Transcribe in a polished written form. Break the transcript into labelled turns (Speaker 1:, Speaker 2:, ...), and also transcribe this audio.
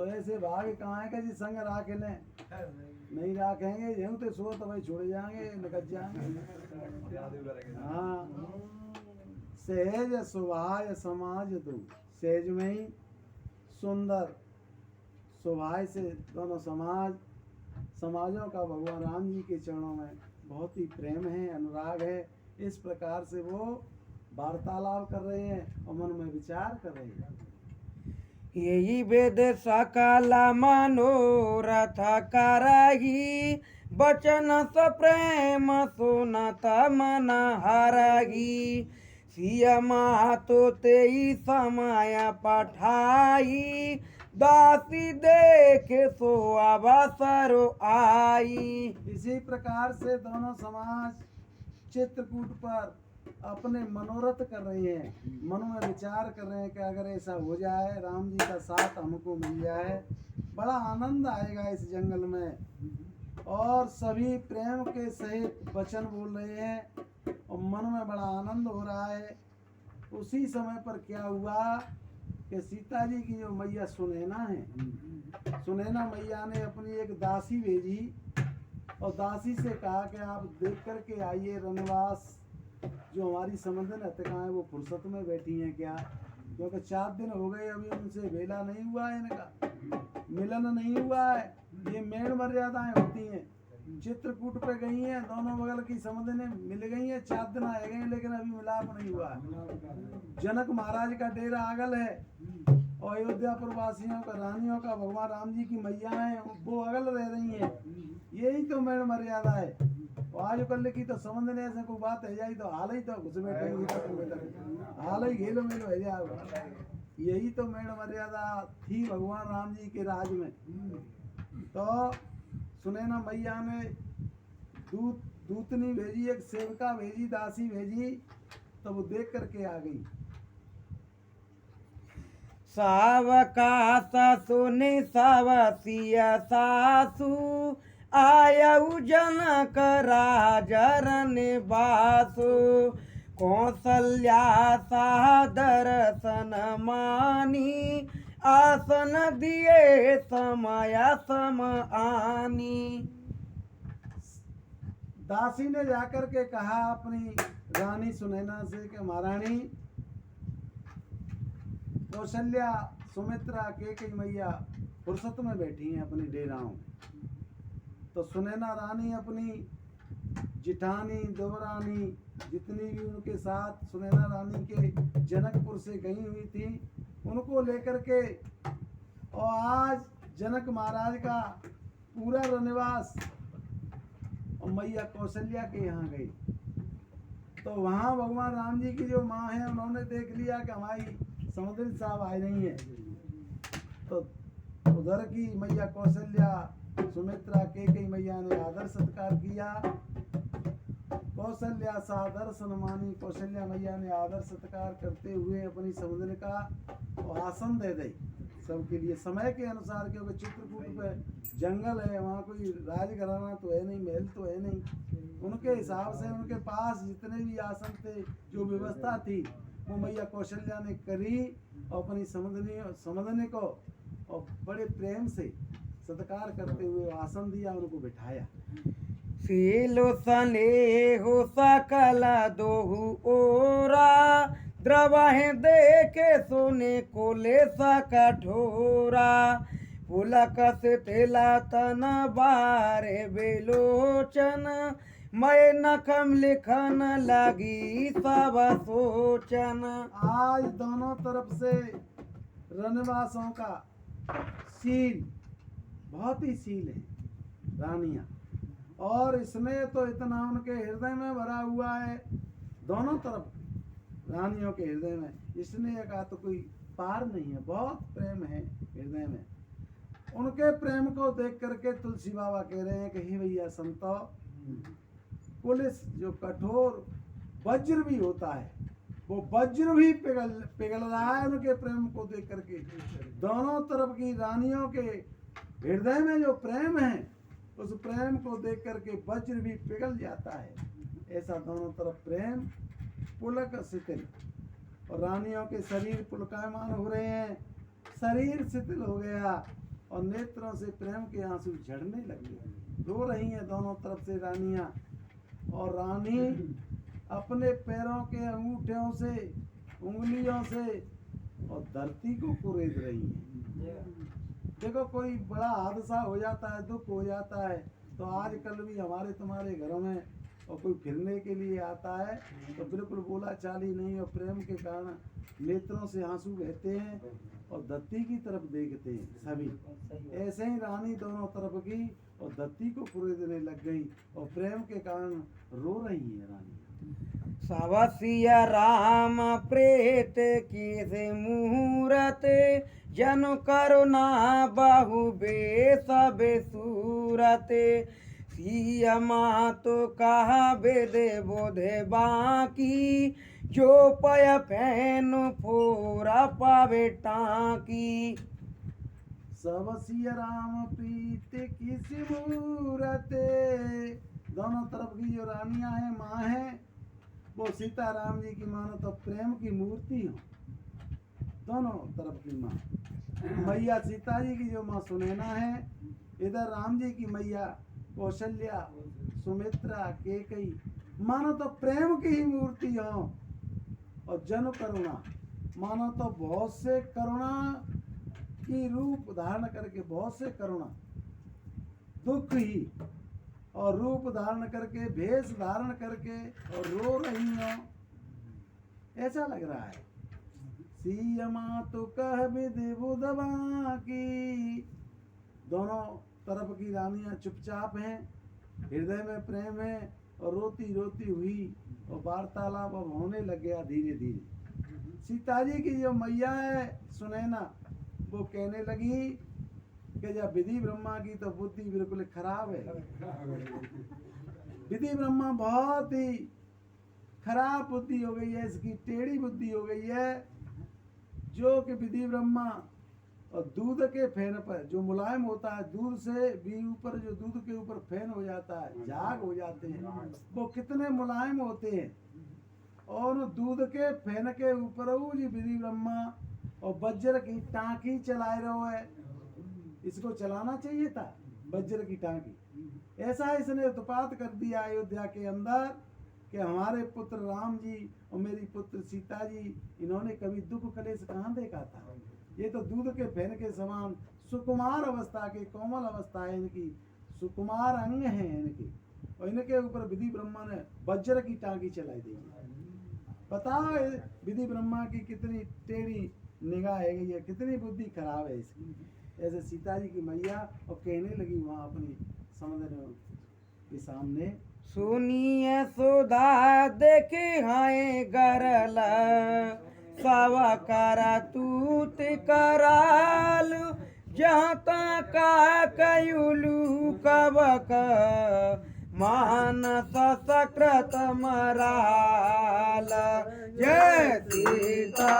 Speaker 1: तो ऐसे भाग कहाँ है कि जी संग राख लें, नहीं राखेंगे यूं तो सो तो भाई छोड़ जाएंगे निकल जाएंगे। हाँ, सहज सुभाय समाज दो, सहज में ही सुंदर, सुभाय से दोनों समाजों का भगवान राम जी के चरणों में बहुत ही प्रेम है, अनुराग है। इस प्रकार से वो वार्तालाप कर रहे हैं और मन में विचार कर रहे हैं।
Speaker 2: यही वेद सकल मनोरथ करही, बचन स प्रेम सुनत मन हरही। सिया मातो तेई समय पठाई, दासी देखे सो अवसर आई।
Speaker 1: इसी प्रकार से दोनों समाज चित्रकूट पर अपने मनोरथ कर रहे हैं, मन में विचार कर रहे हैं कि अगर ऐसा हो जाए, राम जी का साथ हमको मिल जाए, बड़ा आनंद आएगा इस जंगल में। और सभी प्रेम के सहित वचन बोल रहे हैं और मन में बड़ा आनंद हो रहा है। उसी समय पर क्या हुआ कि सीता जी की जो मैया सुनैना है, सुनैना मैया ने अपनी एक दासी भेजी और दासी से कहा कि आप देख करके आइए रनवास जो हमारी समंदन हत्या है वो फुर्सत में बैठी हैं क्या, क्योंकि 4 दिन हो गए अभी उनसे वेला नहीं हुआ है, इनका मिलन नहीं हुआ है। ये मेड़ मर्यादाएं होती हैं। चित्रकूट पे गई हैं, दोनों बगल की समंदनें मिल गई हैं, 4 दिन आए गए लेकिन अभी मिलाप नहीं हुआ है। जनक महाराज का डेरा आगल है और अयोध्यापुर वासियों का, रानियों का, भगवान राम जी की मैया है वो अगल रह रही हैं। यही तो मेड़ मर्यादा है। और आज कल की तो समझ नहीं ऐसे कोई बात है जाई तो हाल ही तो घुस बैठे हाल ही घेलो मेलो है जाओ। यही तो मेड़ मर्यादा थी भगवान राम जी के राज में। तो सुनैना मैया ने दूतनी भेजी, एक सेवका भेजी, दासी भेजी, तो वो देख करके आ गई।
Speaker 2: सावकाश सुनि सवसिया सासु, आयऊ जनक राजरन बासु। कौसल्या सा दर्शन मानी, आसन दिए समय सम आनी।
Speaker 1: दासी ने जाकर के कहा अपनी रानी सुनैना से कि महारानी कौशल्या, सुमित्रा, कैकेयी मैया फुर्सत में बैठी हैं अपनी डेराओं। तो सुनैना रानी अपनी जिठानी देवरानी जितनी भी उनके साथ सुनैना रानी के जनकपुर से गई हुई थी उनको लेकर के और आज जनक महाराज का पूरा रनिवास और मैया कौशल्या के यहाँ गई। तो वहाँ भगवान राम जी की जो माँ है उन्होंने देख लिया कि हमारी समुद्री साहब आए नहीं है, तो उधर की मैया कौशल्या, सुमित्रा, कैकेयी मैया ने आदर सत्कार किया। कौशल्या सादर सन्मानी, कौशल्या मैया ने आदर सत्कार करते हुए अपनी समुद्र का आसन दे दी सबके लिए समय के अनुसार, क्योंकि चित्रकूट पे जंगल है, वहाँ कोई राजघराना तो है नहीं, महल तो है नहीं। उनके हिसाब से उनके पास जितने भी आसन थे, जो व्यवस्था थी वो मैया कौशल्या ने करी और अपनी समझने को और बड़े प्रेम से सत्कार करते हुए आसन दिया, उनको बिठाया।
Speaker 2: सीलो स्नेहो सकल दोहु ओरा, द्रवहि देखे सुने कोले सा कठोरा। पुलक से तेला तन बारे बेलोचन, मैं नखम लिखन लगी सब सोचन।
Speaker 1: आज दोनों तरफ से रनवासों का सील, बहुत ही सील है रानियां, और इसमें तो इतना उनके हृदय में भरा हुआ है, दोनों तरफ रानियों के हृदय में, इसने का तो कोई पार नहीं है, बहुत प्रेम है हृदय में। उनके प्रेम को देख करके तुलसी बाबा कह रहे हैं कि हे भैया संतो, पुलिस जो कठोर वज्र भी होता है वो वज्र भी पिघल रहा है उनके प्रेम को देख करके। दोनों तरफ की रानियों के हृदय में जो प्रेम है उस प्रेम को देख करके वज्र भी पिघल जाता है। ऐसा दोनों तरफ प्रेम पुलक शिथिल, और रानियों के शरीर पुलकायमान हो रहे हैं, शरीर शिथिल हो गया और नेत्रों से प्रेम के आंसू झड़ने लगे। रो रही हैं दोनों तरफ से रानियां, और रानी अपने पैरों के अंगूठों से, उंगलियों से और धरती को कुरेद रही हैं। देखो, कोई बड़ा हादसा हो जाता है, दुख हो जाता है, तो आजकल भी हमारे तुम्हारे घरों में और कोई फिरने के लिए आता है तो बिल्कुल बोला चाली नहीं, और प्रेम के कारण नेत्रों से आंसू बहते हैं और धरती की तरफ देखते हैं सभी। ऐसे ही रानी दोनों तरफ की और धरती को कुरेदने लग गई और प्रेम के कारण रो रही है रानी।
Speaker 2: सावसिया राम प्रेत की से मुहूर्त, जन करुणा बाहु बेस बेसूरत, सिया तो कहा बेदे बोधे बाकी, जो पय फैन फोरा पावे टाकी।
Speaker 1: सबसिय राम प्रीत की सी मूरत, दोनों तरफ की जो रानियां हैं, माँ हैं, वो सीता राम जी की मानो तो प्रेम की मूर्ति हो। दोनों तरफ की माँ, मैया सीता जी की जो माँ सुनैना है, इधर राम जी की मैया कौशल्या, सुमित्रा, केकई, मानो तो प्रेम की ही मूर्ति हो। और जन करुणा, मानो तो बहुत से करुणा की रूप धारण करके, बहुत से करुणा दुख ही और रूप धारण करके, भेष धारण करके और रो रही हो, ऐसा लग रहा है। सीयमा तो कह विधि बुधवा की, दोनों तरफ की रानियां चुपचाप हैं, हृदय में प्रेम है और रोती रोती हुई और वार्तालाप अब होने लग गया धीरे धीरे। सीता जी की जो मैया है सुनैना, वो कहने लगी कि जब विधि ब्रह्मा की तो बुद्धि बिल्कुल खराब है। विधि ब्रह्मा बहुत ही खराब बुद्धि हो गई है, इसकी टेढ़ी बुद्धि हो गई है, जो कि विधि ब्रह्मा और दूध के फैन पर जो मुलायम होता है, दूध से भी ऊपर जो दूध के ऊपर फैन हो जाता है, झाग हो जाते हैं, वो कितने मुलायम होते हैं। और दूध के फैन के ऊपर जी विधि ब्रह्मा और वज्र की टांकी चलाए रहो है। इसको चलाना चाहिए था वज्र की टांकी। ऐसा इसने उत्पात कर दिया अयोध्या के अंदर कि हमारे पुत्र राम जी और मेरी पुत्र सीता जी, इन्होंने कभी दुख कलेश कहाँ देखा था। ये तो दूध के फैन के समान सुकुमार अवस्था के, कोमल अवस्था है इनकी, सुकुमार अंग है इनके, और इनके ऊपर विधि ब्रह्मा ने वज्र की टांकी चलाई दी। बताओ विधि ब्रह्मा की कितनी टेढ़ी निगाह है, ये कितनी बुद्धि खराब है इसकी। ऐसे सीता जी की मैया और कहने लगी वहाँ अपनी समुद्र के सामने,
Speaker 2: सुनिए सुधा देखे हाय गरल, सावा करा तूत कराल, जहाँ का कयुलू कबक, मानस सकृत मराल। जय सीता